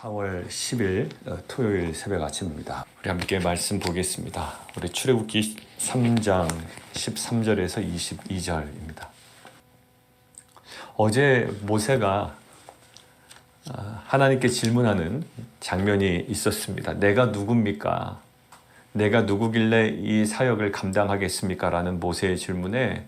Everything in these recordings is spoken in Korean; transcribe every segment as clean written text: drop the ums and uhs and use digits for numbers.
4월 10일 토요일 새벽 아침입니다. 우리 함께 말씀 보겠습니다. 우리 출애굽기 3장 13절에서 22절입니다. 어제 모세가 하나님께 질문하는 장면이 있었습니다. 내가 누굽니까? 내가 누구길래 이 사역을 감당하겠습니까? 라는 모세의 질문에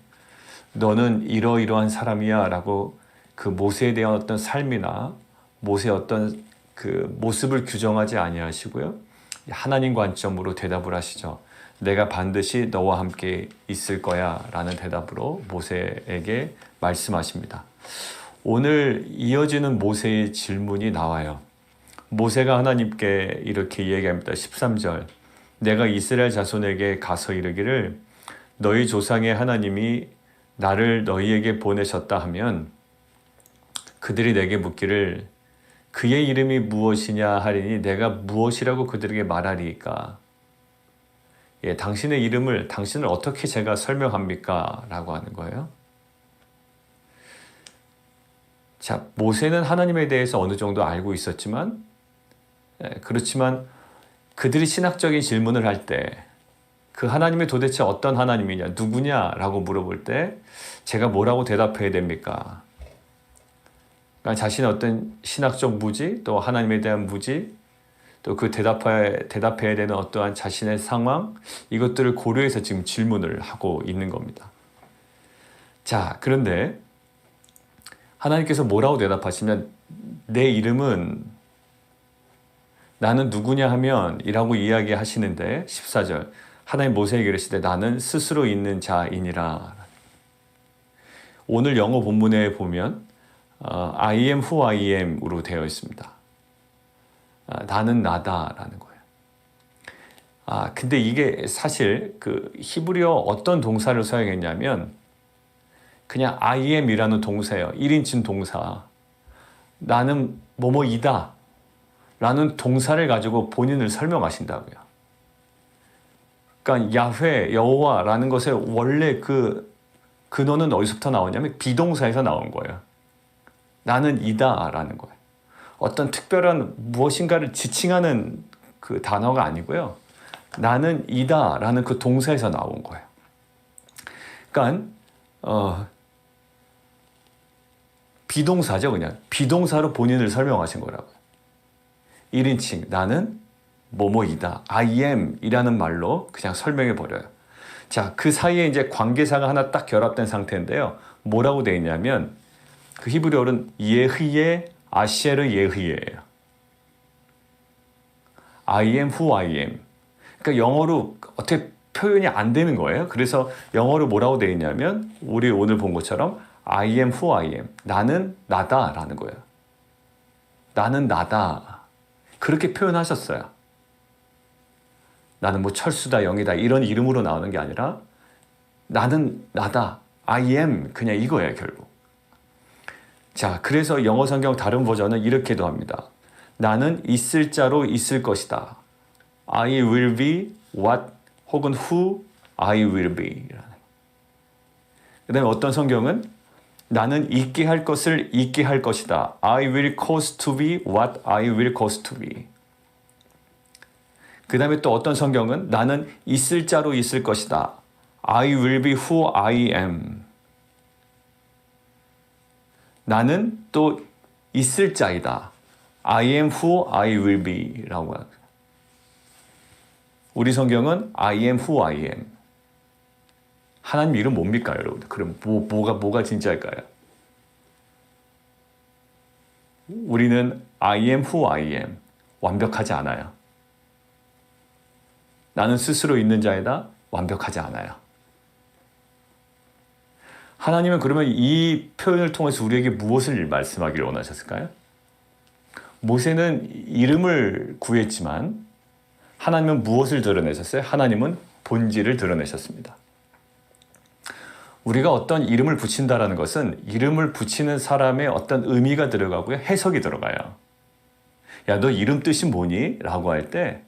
너는 이러이러한 사람이야 라고 그 모세에 대한 어떤 삶이나 모세의 어떤 그 모습을 규정하지 아니하시고요. 하나님 관점으로 대답을 하시죠. 내가 반드시 너와 함께 있을 거야 라는 대답으로 모세에게 말씀하십니다. 오늘 이어지는 모세의 질문이 나와요. 모세가 하나님께 이렇게 이야기합니다. 13절 내가 이스라엘 자손에게 가서 이르기를 너희 조상의 하나님이 나를 너희에게 보내셨다 하면 그들이 내게 묻기를 그의 이름이 무엇이냐 하리니 내가 무엇이라고 그들에게 말하리이까? 당신을 어떻게 제가 설명합니까? 라고 하는 거예요. 자, 모세는 하나님에 대해서 어느 정도 알고 있었지만, 그렇지만 그들이 신학적인 질문을 할 때, 그 하나님이 도대체 어떤 하나님이냐, 누구냐라고 물어볼 때, 제가 뭐라고 대답해야 됩니까? 그러니까 자신의 어떤 신학적 무지, 또 하나님에 대한 무지, 또 그 대답해야 되는 어떠한 자신의 상황, 이것들을 고려해서 지금 질문을 하고 있는 겁니다. 자, 그런데 하나님께서 뭐라고 대답하시면 내 이름은 나는 누구냐 하면 이라고 이야기하시는데 14절 하나님 모세에게 이르시되 나는 스스로 있는 자이니라. 오늘 영어 본문에 보면 I am who I am으로 되어 있습니다. 나는 나다라는 거예요. 근데 이게 사실 그 히브리어 어떤 동사를 사용했냐면 그냥 I am이라는 동사예요. 1인칭 동사. 나는 뭐뭐이다 라는 동사를 가지고 본인을 설명하신다고요. 그러니까 야훼, 여호와라는 것의 원래 그 근원은 어디서부터 나오냐면 비동사에서 나온 거예요. 나는 이다라는 거예요. 어떤 특별한 무엇인가를 지칭하는 그 단어가 아니고요. 나는 이다라는 그 동사에서 나온 거예요. 그러니까 비동사죠, 그냥. 비동사로 본인을 설명하신 거라고요. 1인칭, 나는 뭐뭐이다. I am 이라는 말로 그냥 설명해 버려요. 자, 그 사이에 이제 관계사가 하나 딱 결합된 상태인데요. 뭐라고 되어 있냐면, 그 히브리어는 예흐예 아셰르 예흐예예요. I am who I am. 그러니까 영어로 어떻게 표현이 안 되는 거예요. 그래서 영어로 뭐라고 되어 있냐면 우리 오늘 본 것처럼 I am who I am. 나는 나다라는 거예요. 나는 나다. 그렇게 표현하셨어요. 나는 뭐 철수다, 영이다 이런 이름으로 나오는 게 아니라 나는 나다. I am 그냥 이거예요, 결국. 자, 그래서 영어 성경 다른 버전은 이렇게도 합니다. 나는 있을 자로 있을 것이다. I will be what 혹은 who I will be. 그 다음에 어떤 성경은 나는 있게 할 것을 있게 할 것이다. I will cause to be what I will cause to be. 그 다음에 또 어떤 성경은 나는 있을 자로 있을 것이다. I will be who I am. 나는 또 있을 자이다. I am who I will be 라고 합니다. 우리 성경은 I am who I am. 하나님 이름 뭡니까, 여러분들? 그럼 뭐가 진짜일까요? 우리는 I am who I am. 완벽하지 않아요. 나는 스스로 있는 자이다. 완벽하지 않아요. 하나님은 그러면 이 표현을 통해서 우리에게 무엇을 말씀하기를 원하셨을까요? 모세는 이름을 구했지만 하나님은 무엇을 드러내셨어요? 하나님은 본질을 드러내셨습니다. 우리가 어떤 이름을 붙인다라는 것은 이름을 붙이는 사람의 어떤 의미가 들어가고요. 해석이 들어가요. 야, 너 이름 뜻이 뭐니? 라고 할 때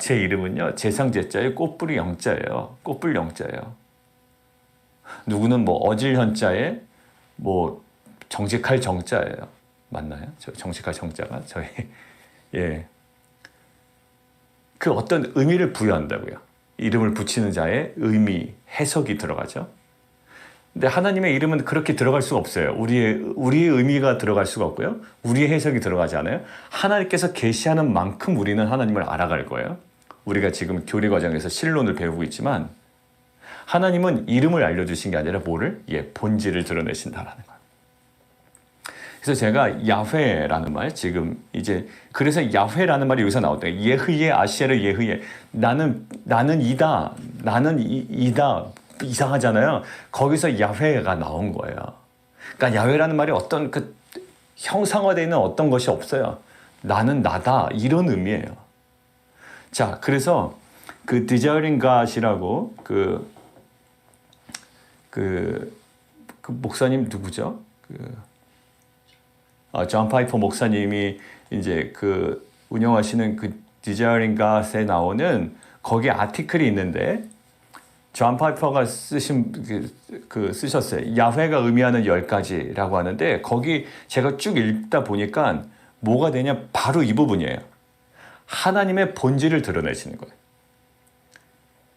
제 이름은요. 재상제자에 꽃뿌리 영자예요. 꽃불 영자예요. 누구는 뭐 어질 현자에 뭐 정직할 정자예요. 맞나요? 정직할 정자가 저희 예, 그 어떤 의미를 부여한다고요. 이름을 붙이는 자의 의미, 해석이 들어가죠. 근데 하나님의 이름은 그렇게 들어갈 수가 없어요. 우리의 의미가 들어갈 수가 없고요. 우리의 해석이 들어가지 않아요. 하나님께서 계시하는 만큼 우리는 하나님을 알아갈 거예요. 우리가 지금 교리 과정에서 신론을 배우고 있지만 하나님은 이름을 알려주신 게 아니라 뭐를? 예, 본질을 드러내신다라는 거예요. 그래서 제가 야훼라는 말 지금 이제 그래서 야훼라는 말이 여기서 나왔대요. 예흐예 아시에르 예흐예. 나는 이다. 이상하잖아요. 거기서 야훼가 나온 거예요. 그러니까 야훼라는 말이 어떤 그 형상화되어 있는 어떤 것이 없어요. 나는 나다 이런 의미예요. 자, 그래서 그 Desiring God이라고 그 목사님 누구죠? 존 파이퍼 목사님이 이제 그 운영하시는 그 Desiring God에 나오는 거기에 아티클이 있는데 존 파이퍼가 쓰셨어요. 야훼가 의미하는 10가지라고 하는데 거기 제가 쭉 읽다 보니까 뭐가 되냐 바로 이 부분이에요. 하나님의 본질을 드러내시는 거예요.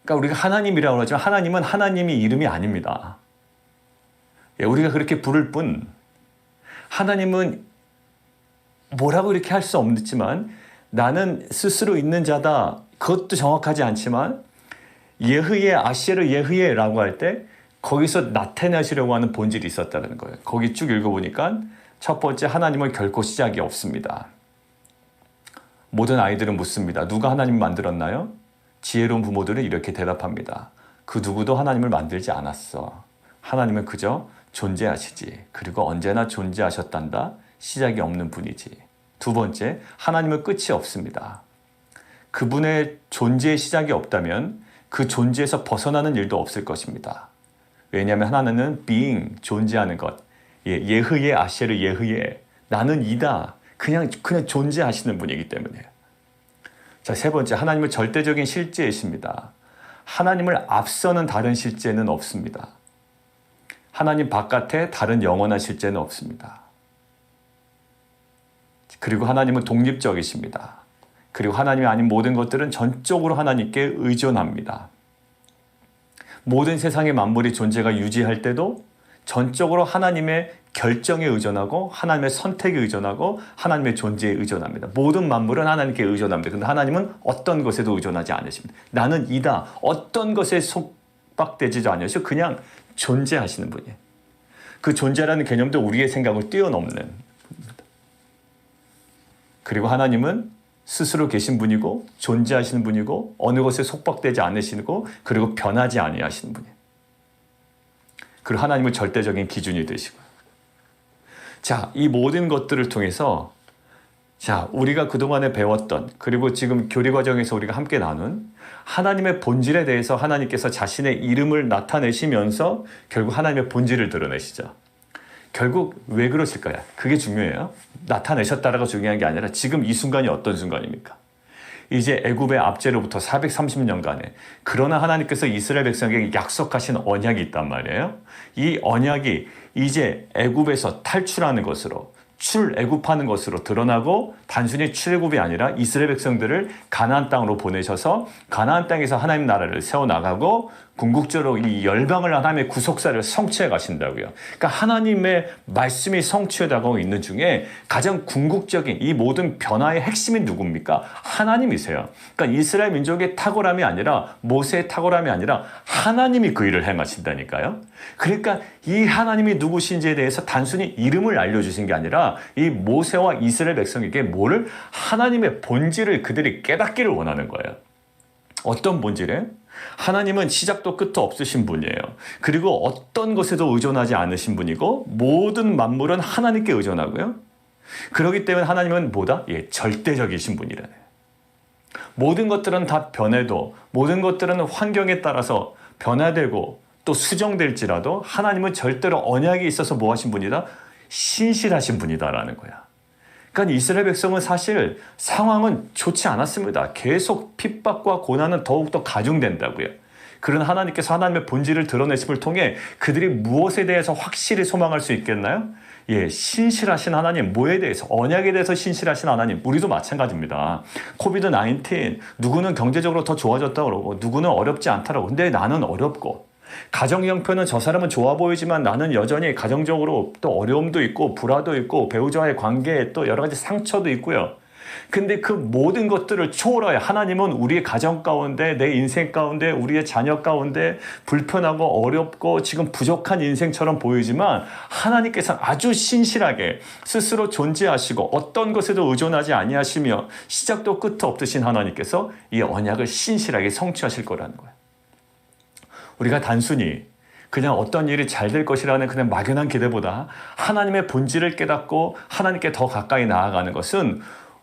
그러니까 우리가 하나님이라고 하지만 하나님은 하나님이 이름이 아닙니다. 예, 우리가 그렇게 부를 뿐 하나님은 뭐라고 이렇게 할 수 없지만 나는 스스로 있는 자다. 그것도 정확하지 않지만 예흐예 아시에르 예흐예라고 할 때 거기서 나타내시려고 하는 본질이 있었다는 거예요. 거기 쭉 읽어보니까 첫 번째 하나님은 결코 시작이 없습니다. 모든 아이들은 묻습니다. 누가 하나님 만들었나요? 지혜로운 부모들은 이렇게 대답합니다. 그 누구도 하나님을 만들지 않았어. 하나님은 그저 존재하시지. 그리고 언제나 존재하셨단다. 시작이 없는 분이지. 두 번째, 하나님은 끝이 없습니다. 그분의 존재의 시작이 없다면 그 존재에서 벗어나는 일도 없을 것입니다. 왜냐하면 하나님은 being, 존재하는 것. 예흐예 아시에르 예흐예. 나는 이다. 그냥 존재하시는 분이기 때문이에요. 자, 세 번째, 하나님은 절대적인 실제이십니다. 하나님을 앞서는 다른 실제는 없습니다. 하나님 바깥에 다른 영원한 실제는 없습니다. 그리고 하나님은 독립적이십니다. 그리고 하나님이 아닌 모든 것들은 전적으로 하나님께 의존합니다. 모든 세상의 만물이 존재가 유지할 때도 전적으로 하나님의 결정에 의존하고 하나님의 선택에 의존하고 하나님의 존재에 의존합니다. 모든 만물은 하나님께 의존합니다. 그런데 하나님은 어떤 것에도 의존하지 않으십니다. 나는 이다. 어떤 것에 속박되지도 않으시고 그냥 존재하시는 분이에요. 그 존재라는 개념도 우리의 생각을 뛰어넘는 분입니다. 그리고 하나님은 스스로 계신 분이고 존재하시는 분이고 어느 것에 속박되지 않으시고 그리고 변하지 아니하시는 분이에요. 그리고 하나님은 절대적인 기준이 되시고요. 자, 이 모든 것들을 통해서 자, 우리가 그동안에 배웠던 그리고 지금 교리 과정에서 우리가 함께 나눈 하나님의 본질에 대해서 하나님께서 자신의 이름을 나타내시면서 결국 하나님의 본질을 드러내시죠. 결국 왜 그러실까요? 그게 중요해요. 나타내셨다라고 중요한 게 아니라 지금 이 순간이 어떤 순간입니까? 이제 애굽의 압제로부터 430년간에 그러나 하나님께서 이스라엘 백성에게 약속하신 언약이 있단 말이에요. 이 언약이 이제 애굽에서 탈출하는 것으로 출애굽하는 것으로 드러나고 단순히 출애굽이 아니라 이스라엘 백성들을 가나안 땅으로 보내셔서 가나안 땅에서 하나님 나라를 세워나가고 궁극적으로 이 열방을 하나님의 구속사를 성취해 가신다고요. 그러니까 하나님의 말씀이 성취해가고 있는 중에 가장 궁극적인 이 모든 변화의 핵심이 누굽니까? 하나님이세요. 그러니까 이스라엘 민족의 탁월함이 아니라 모세의 탁월함이 아니라 하나님이 그 일을 행하신다니까요. 그러니까 이 하나님이 누구신지에 대해서 단순히 이름을 알려주신 게 아니라 이 모세와 이스라엘 백성에게 뭐를? 하나님의 본질을 그들이 깨닫기를 원하는 거예요. 어떤 본질에? 하나님은 시작도 끝도 없으신 분이에요. 그리고 어떤 것에도 의존하지 않으신 분이고 모든 만물은 하나님께 의존하고요. 그렇기 때문에 하나님은 뭐다? 절대적이신 분이라네요. 모든 것들은 다 변해도 모든 것들은 환경에 따라서 변화되고 또 수정될지라도 하나님은 절대로 언약이 있어서 뭐 하신 분이다? 신실하신 분이다라는 거야. 그러니까 이스라엘 백성은 사실 상황은 좋지 않았습니다. 계속 핍박과 고난은 더욱더 가중된다고요. 그런 하나님께서 하나님의 본질을 드러내심을 통해 그들이 무엇에 대해서 확실히 소망할 수 있겠나요? 신실하신 하나님, 뭐에 대해서? 언약에 대해서 신실하신 하나님. 우리도 마찬가지입니다. 코비드 19, 누구는 경제적으로 더 좋아졌다고 그러고 누구는 어렵지 않다라고. 근데 나는 어렵고 가정 형편은 저 사람은 좋아 보이지만 나는 여전히 가정적으로 또 어려움도 있고 불화도 있고 배우자와의 관계에 또 여러 가지 상처도 있고요. 근데 그 모든 것들을 초월하여 하나님은 우리의 가정 가운데, 내 인생 가운데, 우리의 자녀 가운데 불편하고 어렵고 지금 부족한 인생처럼 보이지만 하나님께서는 아주 신실하게 스스로 존재하시고 어떤 것에도 의존하지 아니하시며 시작도 끝도 없으신 하나님께서 이 언약을 신실하게 성취하실 거라는 거예요. 우리가 단순히 그냥 어떤 일이 잘 될 것이라는 그냥 막연한 기대보다 하나님의 본질을 깨닫고 하나님께 더 가까이 나아가는 것은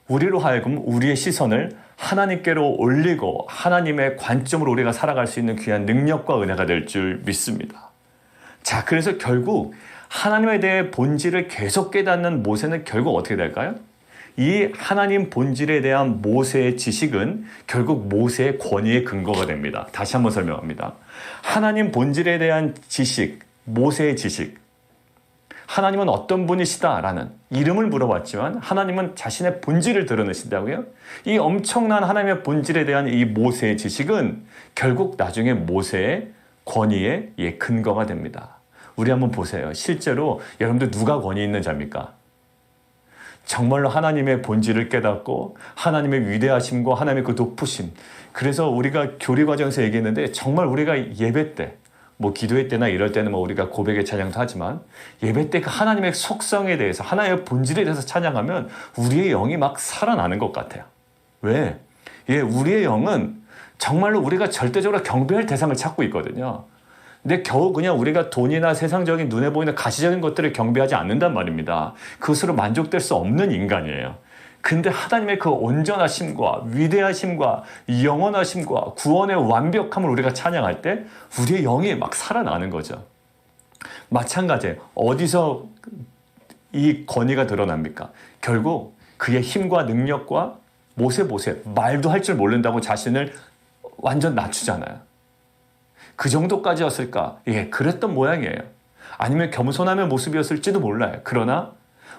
우리로 하여금 우리의 시선을 하나님께로 올리고 하나님의 관점으로 우리가 살아갈 수 있는 귀한 능력과 은혜가 될 줄 믿습니다. 자, 그래서 결국 하나님에 대해 본질을 계속 깨닫는 모세는 결국 어떻게 될까요? 이 하나님 본질에 대한 모세의 지식은 결국 모세의 권위의 근거가 됩니다. 다시 한번 설명합니다. 하나님 본질에 대한 지식, 모세의 지식. 하나님은 어떤 분이시다라는 이름을 물어봤지만 하나님은 자신의 본질을 드러내신다고요? 이 엄청난 하나님의 본질에 대한 이 모세의 지식은 결국 나중에 모세의 권위의 근거가 됩니다. 우리 한번 보세요. 실제로 여러분들 누가 권위 있는 자입니까? 정말로 하나님의 본질을 깨닫고 하나님의 위대하심과 하나님의 그 높으심. 그래서 우리가 교리 과정에서 얘기했는데 정말 우리가 예배 때 기도회 때나 이럴 때는 우리가 고백의 찬양도 하지만 예배 때 그 하나님의 속성에 대해서 하나님의 본질에 대해서 찬양하면 우리의 영이 막 살아나는 것 같아요. 왜? 우리의 영은 정말로 우리가 절대적으로 경배할 대상을 찾고 있거든요. 근데 겨우 그냥 우리가 돈이나 세상적인 눈에 보이는 가시적인 것들을 경배하지 않는단 말입니다. 그것으로 만족될 수 없는 인간이에요. 근데 하나님의 그 온전하심과 위대하심과 영원하심과 구원의 완벽함을 우리가 찬양할 때 우리의 영이 막 살아나는 거죠. 마찬가지예요. 어디서 이 권위가 드러납니까? 결국 그의 힘과 능력과 모세 말도 할 줄 모른다고 자신을 완전 낮추잖아요. 그 정도까지였을까? 그랬던 모양이에요. 아니면 겸손함의 모습이었을지도 몰라요. 그러나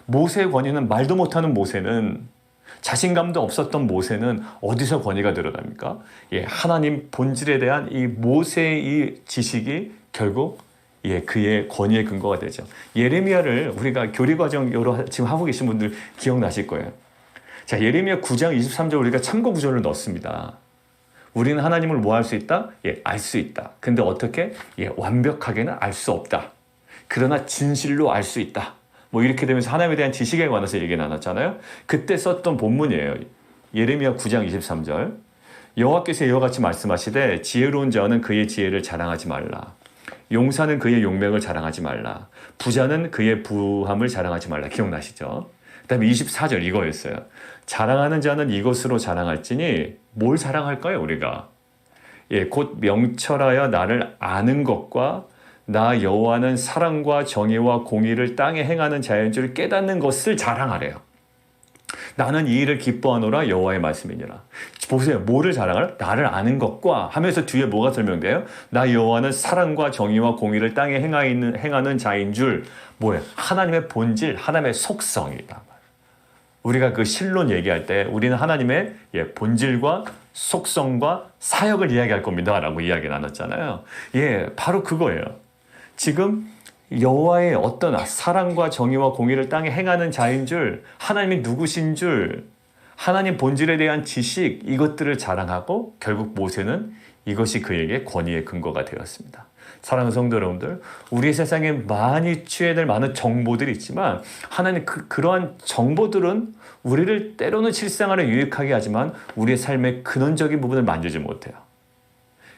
모세의 권위는 말도 못하는 모세는 자신감도 없었던 모세는 어디서 권위가 드러납니까? 하나님 본질에 대한 이 모세의 이 지식이 결국 그의 권위의 근거가 되죠. 예레미야를 우리가 교리과정 지금 하고 계신 분들 기억나실 거예요. 자, 예레미야 9장 23절 우리가 참고 구절을 넣습니다. 우리는 하나님을 뭐 할 수 있다? 알 수 있다. 근데 어떻게? 완벽하게는 알 수 없다. 그러나 진실로 알 수 있다. 이렇게 되면서 하나님에 대한 지식에 관해서 얘기 나눴잖아요. 그때 썼던 본문이에요. 예레미야 9장 23절. 여호와께서 이와 같이 말씀하시되 지혜로운 자는 그의 지혜를 자랑하지 말라. 용사는 그의 용맹을 자랑하지 말라. 부자는 그의 부함을 자랑하지 말라. 기억나시죠? 그 다음에 24절 이거였어요. 자랑하는 자는 이것으로 자랑할지니 뭘 자랑할까요, 우리가? 곧 명철하여 나를 아는 것과 나 여호와는 사랑과 정의와 공의를 땅에 행하는 자인 줄 깨닫는 것을 자랑하래요. 나는 이 일을 기뻐하노라 여호와의 말씀이니라. 보세요. 뭐를 자랑하라? 나를 아는 것과 하면서 뒤에 뭐가 설명돼요? 나 여호와는 사랑과 정의와 공의를 땅에 행하는 자인 줄 뭐예요? 하나님의 본질, 하나님의 속성이다. 우리가 그 실론 얘기할 때 우리는 하나님의 본질과 속성과 사역을 이야기할 겁니다 라고 이야기 나눴잖아요. 바로 그거예요. 지금 여호와의 어떤 사랑과 정의와 공의를 땅에 행하는 자인 줄, 하나님이 누구신 줄, 하나님 본질에 대한 지식, 이것들을 자랑하고 결국 모세는 이것이 그에게 권위의 근거가 되었습니다. 사랑하는 성도 여러분들, 우리 세상에 많이 취해야 될 많은 정보들이 있지만 하나님 그러한 정보들은 우리를 때로는 실생활에 유익하게 하지만 우리의 삶의 근원적인 부분을 만지지 못해요.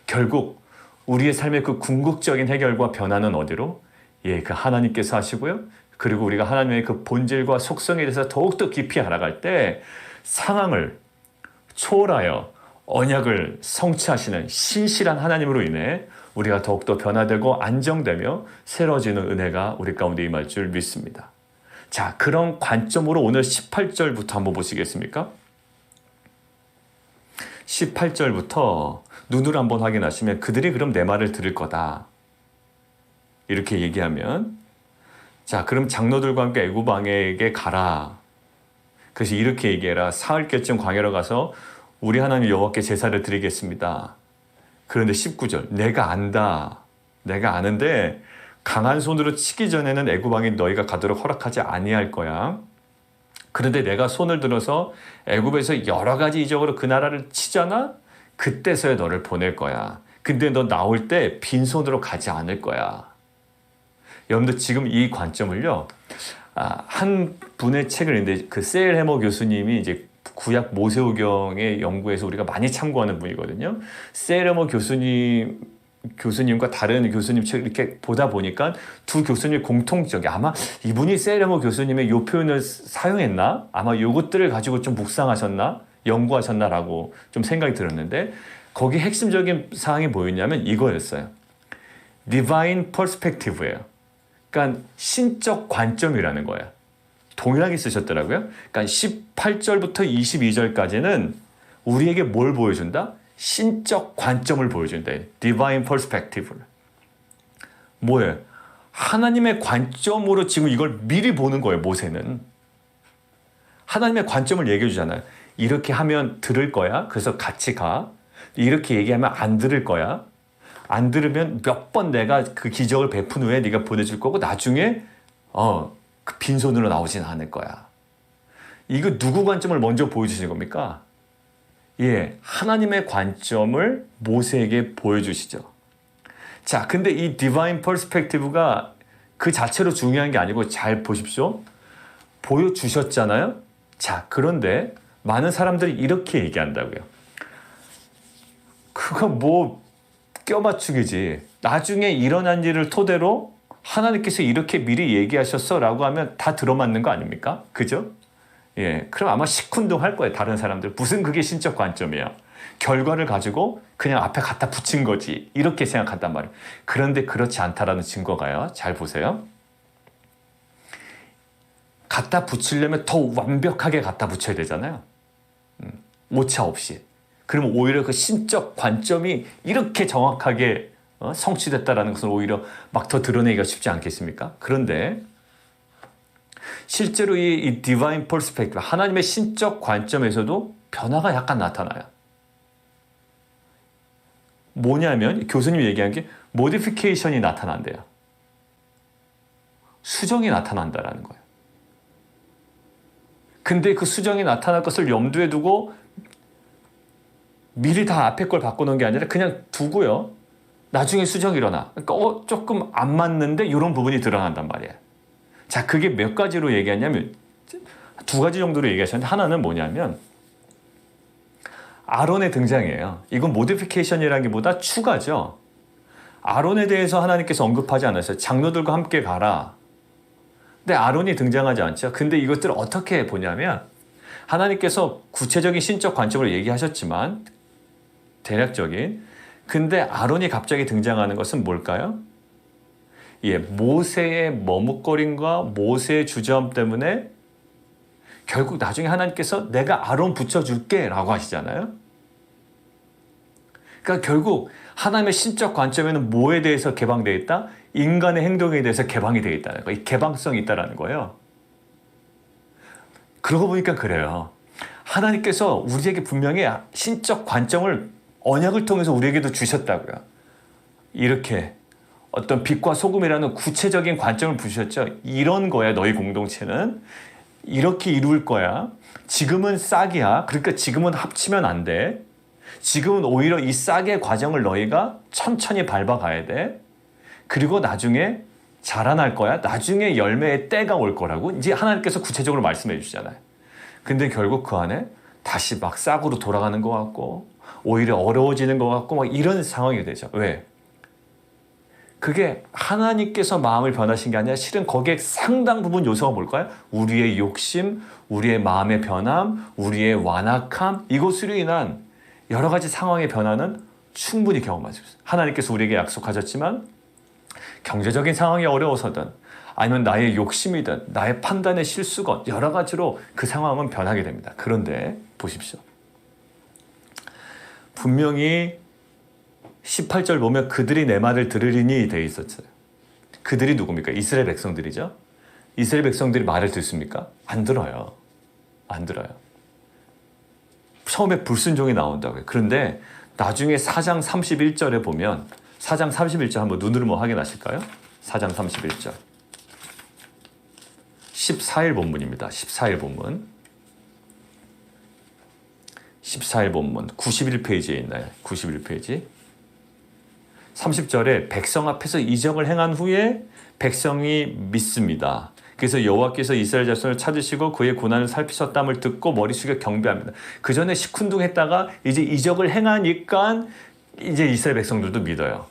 결국 우리의 삶의 그 궁극적인 해결과 변화는 어디로? 그 하나님께서 하시고요. 그리고 우리가 하나님의 그 본질과 속성에 대해서 더욱더 깊이 알아갈 때 상황을 초월하여 언약을 성취하시는 신실한 하나님으로 인해 우리가 더욱더 변화되고 안정되며 새로워지는 은혜가 우리 가운데 임할 줄 믿습니다. 자, 그런 관점으로 오늘 18절부터 한번 보시겠습니까? 18절부터 눈으로 한번 확인하시면 그들이 그럼 내 말을 들을 거다. 이렇게 얘기하면 자, 그럼 장로들과 함께 애굽 왕에게 가라. 그래서 이렇게 얘기해라. 사흘께쯤 광야로 가서 우리 하나님 여호와께 제사를 드리겠습니다. 그런데 19절, 내가 안다. 내가 아는데 강한 손으로 치기 전에는 애굽 왕이 너희가 가도록 허락하지 아니할 거야. 그런데 내가 손을 들어서 애굽에서 여러 가지 이적으로 그 나라를 치잖아. 그때서야 너를 보낼 거야. 근데 너 나올 때 빈손으로 가지 않을 거야. 여러분들 지금 이 관점을요. 한 분의 책을 읽는데 그 세일 해머 교수님이 이제 구약 모세오경의 연구에서 우리가 많이 참고하는 분이거든요. 세일 해머 교수님과 다른 교수님 책을 이렇게 보다 보니까 두 교수님 공통적이 아마 이분이 세일 해머 교수님의 요 표현을 사용했나? 아마 요것들을 가지고 좀 묵상하셨나? 연구하셨나라고 좀 생각이 들었는데 거기 핵심적인 사항이 뭐였냐면 이거였어요. Divine Perspective예요. 그러니까 신적 관점이라는 거예요. 동일하게 쓰셨더라고요. 그러니까 18절부터 22절까지는 우리에게 뭘 보여준다? 신적 관점을 보여준다. Divine Perspective. 뭐예요? 하나님의 관점으로 지금 이걸 미리 보는 거예요. 모세는. 하나님의 관점을 얘기해 주잖아요. 이렇게 하면 들을 거야. 그래서 같이 가. 이렇게 얘기하면 안 들을 거야. 안 들으면 몇 번 내가 그 기적을 베푼 후에 네가 보내줄 거고 나중에 그 빈손으로 나오진 않을 거야. 이거 누구 관점을 먼저 보여주시는 겁니까? 예, 하나님의 관점을 모세에게 보여주시죠. 자, 근데 이 디바인 퍼스펙티브가 그 자체로 중요한 게 아니고 잘 보십시오. 보여주셨잖아요. 자, 그런데 많은 사람들이 이렇게 얘기한다고요. 그거 뭐 껴맞추기지. 나중에 일어난 일을 토대로 하나님께서 이렇게 미리 얘기하셨어 라고 하면 다 들어맞는 거 아닙니까? 그죠? 예, 그럼 아마 시큰둥할 거예요. 다른 사람들. 무슨 그게 신적 관점이야. 결과를 가지고 그냥 앞에 갖다 붙인 거지. 이렇게 생각한단 말이에요. 그런데 그렇지 않다라는 증거가요. 잘 보세요. 갖다 붙이려면 더 완벽하게 갖다 붙여야 되잖아요. 오차 없이. 그러면 오히려 그 신적 관점이 이렇게 정확하게 성취됐다라는 것을 오히려 막 더 드러내기가 쉽지 않겠습니까? 그런데 실제로 이 디바인 퍼스펙티브, 하나님의 신적 관점에서도 변화가 약간 나타나요. 뭐냐면 교수님이 얘기한 게 모디피케이션이 나타난대요. 수정이 나타난다라는 거예요. 근데 그 수정이 나타날 것을 염두에 두고 미리 다 앞에 걸 바꾸는 게 아니라 그냥 두고요. 나중에 수정이 일어나. 그러니까 조금 안 맞는데 이런 부분이 드러난단 말이에요. 자, 그게 몇 가지로 얘기하냐면 두 가지 정도로 얘기하셨는데 하나는 뭐냐면 아론의 등장이에요. 이건 모디피케이션이라는 게 보다 추가죠. 아론에 대해서 하나님께서 언급하지 않았어요. 장로들과 함께 가라. 근데 아론이 등장하지 않죠. 근데 이것들을 어떻게 보냐면 하나님께서 구체적인 신적 관점으로 얘기하셨지만 대략적인. 근데 아론이 갑자기 등장하는 것은 뭘까요? 예, 모세의 머뭇거림과 모세의 주저함 때문에 결국 나중에 하나님께서 내가 아론 붙여줄게 라고 하시잖아요. 그러니까 결국 하나님의 신적 관점에는 뭐에 대해서 개방되어 있다? 인간의 행동에 대해서 개방이 되어 있다는 거예요. 이 개방성이 있다는 거예요. 그러고 보니까 그래요. 하나님께서 우리에게 분명히 신적 관점을 언약을 통해서 우리에게도 주셨다고요. 이렇게 어떤 빛과 소금이라는 구체적인 관점을 부셨죠. 이런 거야. 너희 공동체는 이렇게 이룰 거야. 지금은 싹이야. 그러니까 지금은 합치면 안 돼. 지금은 오히려 이 싹의 과정을 너희가 천천히 밟아가야 돼. 그리고 나중에 자라날 거야. 나중에 열매의 때가 올 거라고 이제 하나님께서 구체적으로 말씀해 주시잖아요. 근데 결국 그 안에 다시 막 싹으로 돌아가는 것 같고 오히려 어려워지는 것 같고 막 이런 상황이 되죠. 왜? 그게 하나님께서 마음을 변하신 게 아니라 실은 거기에 상당 부분 요소가 뭘까요? 우리의 욕심, 우리의 마음의 변함, 우리의 완악함, 이것으로 인한 여러 가지 상황의 변화는 충분히 경험할 수 있어요. 하나님께서 우리에게 약속하셨지만 경제적인 상황이 어려워서든 아니면 나의 욕심이든 나의 판단의 실수건 여러 가지로 그 상황은 변하게 됩니다. 그런데 보십시오. 분명히 18절 보면 그들이 내 말을 들으리니 돼 있었어요. 그들이 누굽니까? 이스라엘 백성들이죠. 이스라엘 백성들이 말을 듣습니까? 안 들어요. 안 들어요. 처음에 불순종이 나온다고요. 그런데 나중에 4장 31절에 보면 4장 31절 한번 눈으로 확인하실까요? 4장 31절. 14일 본문입니다. 14일 본문. 14일 본문 91페이지에 있나요? 91페이지. 30절에 백성 앞에서 이적을 행한 후에 백성이 믿습니다. 그래서 여호와께서 이스라엘 자손을 찾으시고 그의 고난을 살피셨다함을 듣고 머리 숙여 경배합니다. 그 전에 시큰둥했다가 이제 이적을 행하니까 이제 이스라엘 백성들도 믿어요.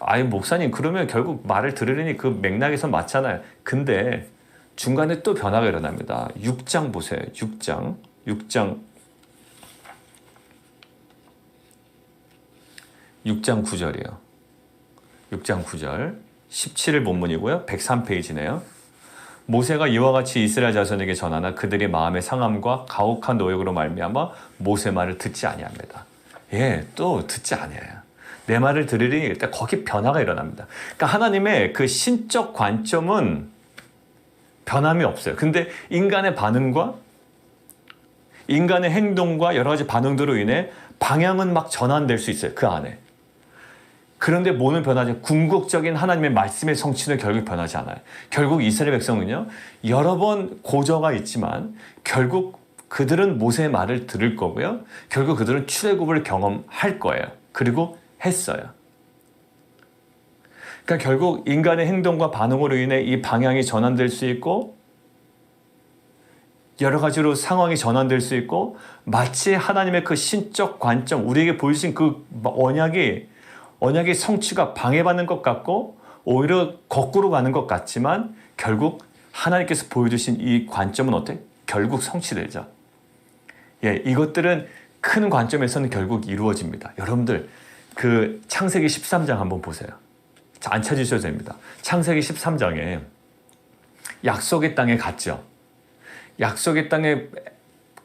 아이 목사님 그러면 결국 말을 들으려니 그 맥락에서 맞잖아요. 근데 중간에 또 변화가 일어납니다. 6장 보세요. 6장 9절이에요. 6장 9절 17일 본문이고요. 103페이지네요. 모세가 이와 같이 이스라엘 자손에게 전하나 그들이 마음의 상함과 가혹한 노역으로 말미암아 모세 말을 듣지 아니합니다. 예, 또 듣지 아니해요. 내 말을 들으리니 일단 거기 변화가 일어납니다. 그러니까 하나님의 그 신적 관점은 변함이 없어요. 근데 인간의 반응과 인간의 행동과 여러 가지 반응들로 인해 방향은 막 전환될 수 있어요. 그 안에. 그런데 뭐는 변하지? 궁극적인 하나님의 말씀의 성취는 결국 변하지 않아요. 결국 이스라엘 백성은요, 여러 번 고저가 있지만 결국 그들은 모세의 말을 들을 거고요. 결국 그들은 출애굽을 경험할 거예요. 그리고 했어요. 그러니까 결국 인간의 행동과 반응으로 인해 이 방향이 전환될 수 있고 여러 가지로 상황이 전환될 수 있고 마치 하나님의 그 신적 관점, 우리에게 보여주신 그 언약의 성취가 방해받는 것 같고 오히려 거꾸로 가는 것 같지만 결국 하나님께서 보여주신 이 관점은 어때? 결국 성취되죠. 예, 이것들은 큰 관점에서는 결국 이루어집니다. 여러분들 그 창세기 13장 한번 보세요. 안 찾으셔도 됩니다. 창세기 13장에 약속의 땅에 갔죠. 약속의 땅에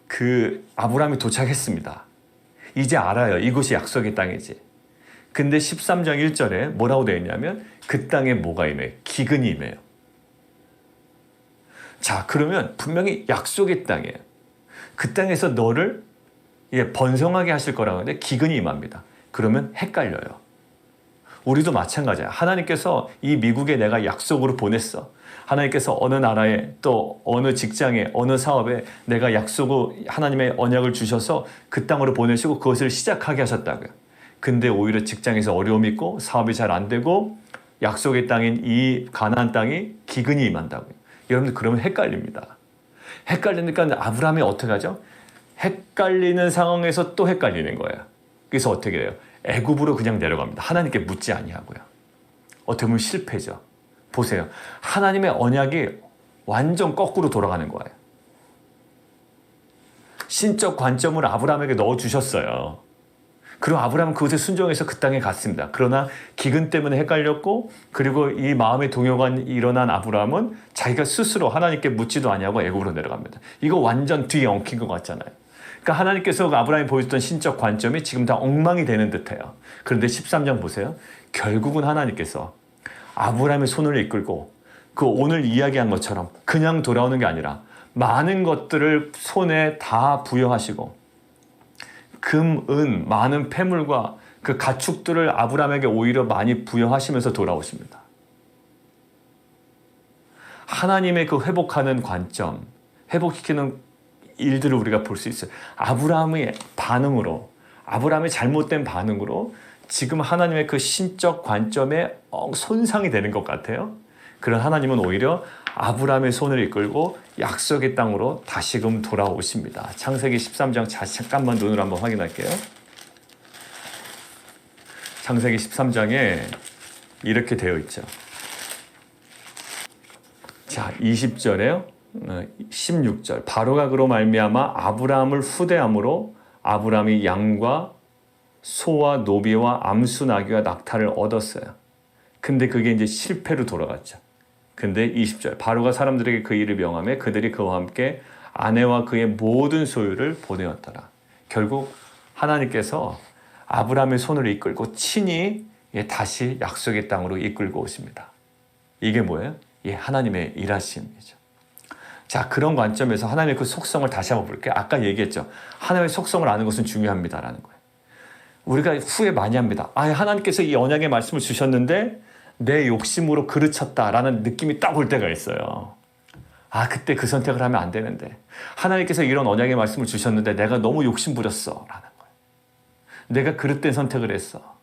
그 아브라함이 도착했습니다. 이제 알아요. 이곳이 약속의 땅이지. 근데 13장 1절에 뭐라고 되어 있냐면 그 땅에 뭐가 임해요? 기근이 임해요. 자, 그러면 분명히 약속의 땅이에요. 그 땅에서 너를 번성하게 하실 거라고 하는데 기근이 임합니다. 그러면 헷갈려요. 우리도 마찬가지야. 하나님께서 이 미국에 내가 약속으로 보냈어. 하나님께서 어느 나라에 또 어느 직장에 어느 사업에 내가 약속으로 하나님의 언약을 주셔서 그 땅으로 보내시고 그것을 시작하게 하셨다고요. 근데 오히려 직장에서 어려움이 있고 사업이 잘 안 되고 약속의 땅인 이 가나안 땅이 기근이 임한다고요. 여러분들 그러면 헷갈립니다. 헷갈리니까 아브라함이 어떻게 하죠? 헷갈리는 상황에서 또 헷갈리는 거예요. 그래서 어떻게 해요? 애굽으로 그냥 내려갑니다. 하나님께 묻지 아니하고요. 어떻게 보면 실패죠. 보세요. 하나님의 언약이 완전 거꾸로 돌아가는 거예요. 신적 관점을 아브라함에게 넣어주셨어요. 그리고 아브라함은 그것에 순종해서 그 땅에 갔습니다. 그러나 기근 때문에 헷갈렸고 그리고 이 마음의 동요가 일어난 아브라함은 자기가 스스로 하나님께 묻지도 아니하고 애굽으로 내려갑니다. 이거 완전 뒤에 엉킨 것 같잖아요. 그러니까 하나님께서 아브라함이 보여줬던 신적 관점이 지금 다 엉망이 되는 듯해요. 그런데 13장 보세요. 결국은 하나님께서 아브라함의 손을 이끌고 그 오늘 이야기한 것처럼 그냥 돌아오는 게 아니라 많은 것들을 손에 다 부여하시고 금, 은, 많은 폐물과 그 가축들을 아브라함에게 오히려 많이 부여하시면서 돌아오십니다. 하나님의 그 회복하는 관점, 회복시키는 일들을 우리가 볼 수 있어요. 아브라함의 반응으로, 아브라함의 잘못된 반응으로 지금 하나님의 그 신적 관점에 손상이 되는 것 같아요. 그런 하나님은 오히려 아브라함의 손을 이끌고 약속의 땅으로 다시금 돌아오십니다. 창세기 13장 잠깐만 눈으로 한번 확인할게요. 창세기 13장에 이렇게 되어 있죠. 자, 20절에요. 16절. 바로가 그로 말미암아 아브라함을 후대함으로 아브라함이 양과 소와 노비와 암수 나귀와 낙타를 얻었어요. 근데 그게 이제 실패로 돌아갔죠. 근데 20절. 바로가 사람들에게 그 일을 명하며 그들이 그와 함께 아내와 그의 모든 소유를 보내었더라. 결국 하나님께서 아브라함의 손을 이끌고 친히 다시 약속의 땅으로 이끌고 오십니다. 이게 뭐예요? 하나님의 일하심이죠. 자, 그런 관점에서 하나님의 그 속성을 다시 한번 볼게요. 아까 얘기했죠. 하나님의 속성을 아는 것은 중요합니다라는 거예요. 우리가 후회 많이 합니다. 하나님께서 이 언약의 말씀을 주셨는데 내 욕심으로 그르쳤다라는 느낌이 딱 올 때가 있어요. 그때 그 선택을 하면 안 되는데. 하나님께서 이런 언약의 말씀을 주셨는데 내가 너무 욕심 부렸어 라는 거예요. 내가 그릇된 선택을 했어.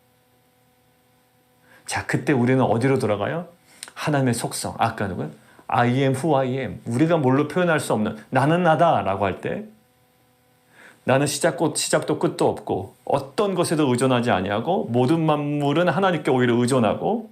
자, 그때 우리는 어디로 돌아가요? 하나님의 속성. 아까 누구요? I am who I am. 우리가 뭘로 표현할 수 없는 나는 나다 라고 할 때 나는 시작도 끝도 없고 어떤 것에도 의존하지 아니하고 모든 만물은 하나님께 오히려 의존하고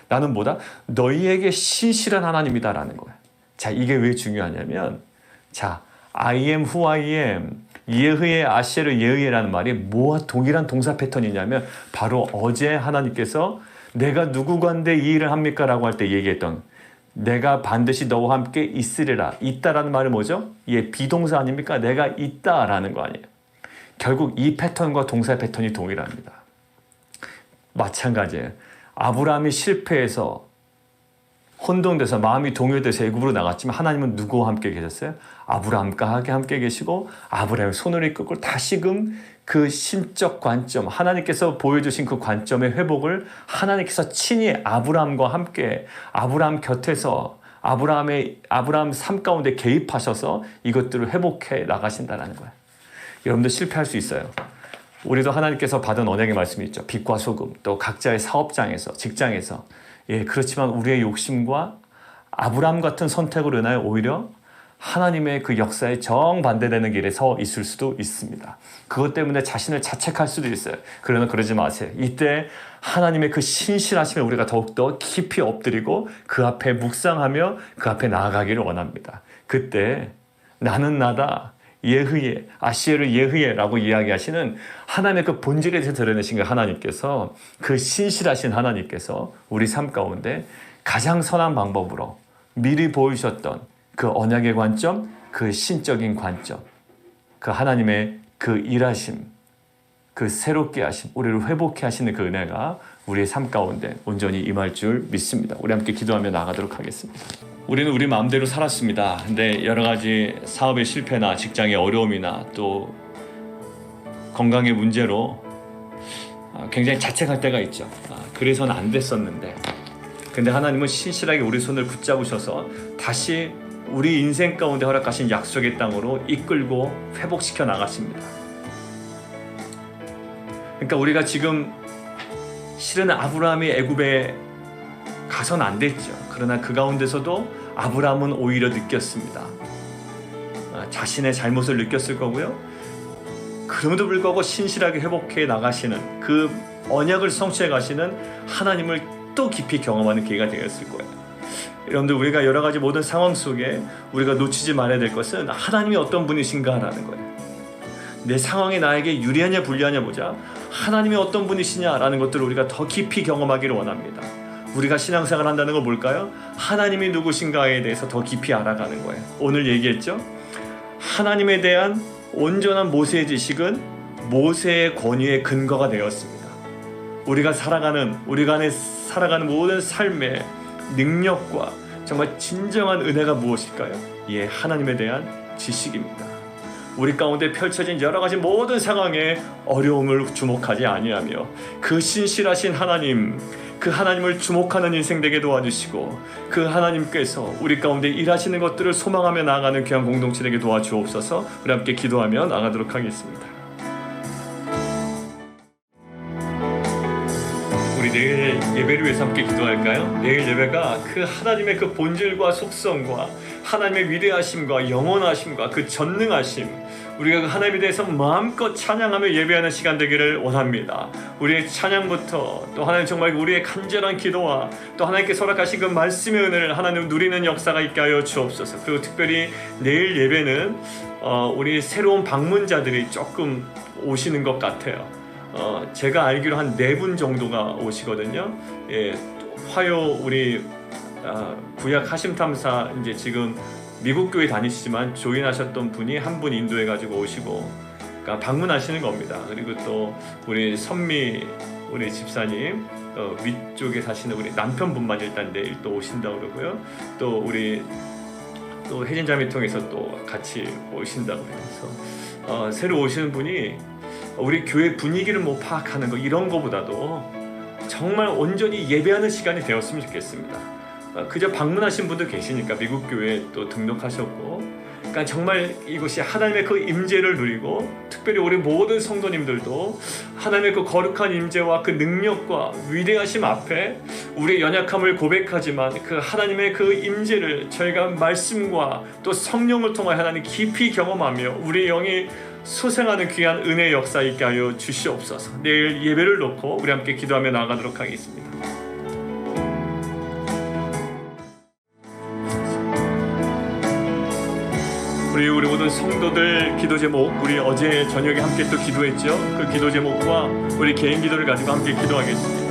나는 뭐다? 너희에게 신실한 하나님이다라는 거예요. 자, 이게 왜 중요하냐면 자, I am who I am. 예흐예 아시에르 예흐예라는 말이 뭐와 동일한 동사 패턴이냐면 바로 어제 하나님께서 내가 누구간데 이 일을 합니까? 라고 할 때 얘기했던 내가 반드시 너와 함께 있으리라. 있다라는 말은 뭐죠? 비동사 아닙니까? 내가 있다라는 거 아니에요. 결국 이 패턴과 동사 패턴이 동일합니다. 마찬가지예요. 아브라함이 실패해서 혼돈돼서 마음이 동요돼서 애굽으로 나갔지만 하나님은 누구와 함께 계셨어요? 아브라함과 함께 계시고 아브라함의 손을 이끌고 다시금 그 신적 관점, 하나님께서 보여주신 그 관점의 회복을 하나님께서 친히 아브라함과 함께 아브라함 곁에서 아브라함 삶 가운데 개입하셔서 이것들을 회복해 나가신다는 거예요. 여러분들 실패할 수 있어요. 우리도 하나님께서 받은 언약의 말씀이 있죠. 빛과 소금, 또 각자의 사업장에서, 직장에서. 그렇지만 우리의 욕심과 아브라함 같은 선택으로 인하여 오히려 하나님의 그 역사에 정반대되는 길에 서 있을 수도 있습니다. 그것 때문에 자신을 자책할 수도 있어요. 그러나 그러지 마세요. 이때 하나님의 그 신실하심에 우리가 더욱더 깊이 엎드리고 그 앞에 묵상하며 그 앞에 나아가기를 원합니다. 그때 나는 나다. 예흐예, 아시에르 예흐예라고 이야기하시는 하나님의 그 본질에 대해서 드러내신 그 하나님께서 그 신실하신 하나님께서 우리 삶 가운데 가장 선한 방법으로 미리 보이셨던 그 언약의 관점, 그 신적인 관점, 그 하나님의 그 일하심, 그 새롭게 하심, 우리를 회복해 하시는 그 은혜가 우리의 삶 가운데 온전히 임할 줄 믿습니다. 우리 함께 기도하며 나가도록 하겠습니다. 우리는 우리 마음대로 살았습니다. 근데 여러 가지 사업의 실패나 직장의 어려움이나 또 건강의 문제로 굉장히 자책할 때가 있죠. 그래서는 안 됐었는데. 근데 하나님은 신실하게 우리 손을 붙잡으셔서 다시 우리 인생 가운데 허락하신 약속의 땅으로 이끌고 회복시켜 나가십니다. 그러니까 우리가 지금 실은 아브라함이 애굽에 가서는 안 됐죠. 그러나 그 가운데서도 아브라함은 오히려 느꼈습니다. 자신의 잘못을 느꼈을 거고요. 그럼에도 불구하고 신실하게 회복해 나가시는 그 언약을 성취해 가시는 하나님을 또 깊이 경험하는 기회가 되었을 거예요. 여러분들 우리가 여러 가지 모든 상황 속에 우리가 놓치지 말아야 될 것은 하나님이 어떤 분이신가라는 거예요. 내 상황이 나에게 유리하냐 불리하냐 보자 하나님이 어떤 분이시냐라는 것들을 우리가 더 깊이 경험하기를 원합니다. 우리가 신앙생활을 한다는 건 뭘까요? 하나님이 누구신가에 대해서 더 깊이 알아가는 거예요. 오늘 얘기했죠? 하나님에 대한 온전한 모세의 지식은 모세의 권위의 근거가 되었습니다. 우리가 안에 살아가는 모든 삶의 능력과 정말 진정한 은혜가 무엇일까요? 하나님에 대한 지식입니다. 우리 가운데 펼쳐진 여러 가지 모든 상황에 어려움을 주목하지 아니하며 그 신실하신 하나님, 그 하나님을 주목하는 인생 되게 도와주시고 그 하나님께서 우리 가운데 일하시는 것들을 소망하며 나아가는 귀한 공동체 되게 도와주옵소서. 우리 함께 기도하며 나가도록 하겠습니다. 우리 내일 예배를 위해서 함께 기도할까요? 내일 예배가 그 하나님의 그 본질과 속성과 하나님의 위대하심과 영원하심과 그 전능하심, 우리가 그 하나님에 대해서 마음껏 찬양하며 예배하는 시간 되기를 원합니다. 우리의 찬양부터 또 하나님 정말 우리의 간절한 기도와 또 하나님께서 허락하신 그 말씀의 은혜를 하나님 누리는 역사가 있게 하여 주옵소서. 그리고 특별히 내일 예배는 우리 새로운 방문자들이 조금 오시는 것 같아요. 제가 알기로 한 4분 정도가 오시거든요. 화요 우리 구약 하심탐사 이제 지금 미국 교회 다니시지만 조인하셨던 분이 한 분 인도해가지고 오시고, 그러니까 방문하시는 겁니다. 그리고 또 우리 선미 우리 집사님 위쪽에 사시는 우리 남편분만 일단 내일 또 오신다고 그러고요. 또 우리 또 혜진자매 통해서 또 같이 오신다고 해서 새로 오시는 분이 우리 교회 분위기를 뭐 파악하는 거 이런 거보다도 정말 온전히 예배하는 시간이 되었으면 좋겠습니다. 그저 방문하신 분도 계시니까 미국 교회에 또 등록하셨고, 그러니까 정말 이곳이 하나님의 그 임재를 누리고, 특별히 우리 모든 성도님들도 하나님의 그 거룩한 임재와 그 능력과 위대하심 앞에 우리의 연약함을 고백하지만 그 하나님의 그 임재를 저희가 말씀과 또 성령을 통하여 하나님 깊이 경험하며 우리의 영이 소생하는 귀한 은혜의 역사 있게 하여 주시옵소서. 내일 예배를 놓고 우리 함께 기도하며 나아가도록 하겠습니다. 우리 모든 성도들 기도 제목, 우리 어제 저녁에 함께 또 기도했죠. 그 기도 제목과 우리 개인 기도를 가지고 함께 기도하겠습니다.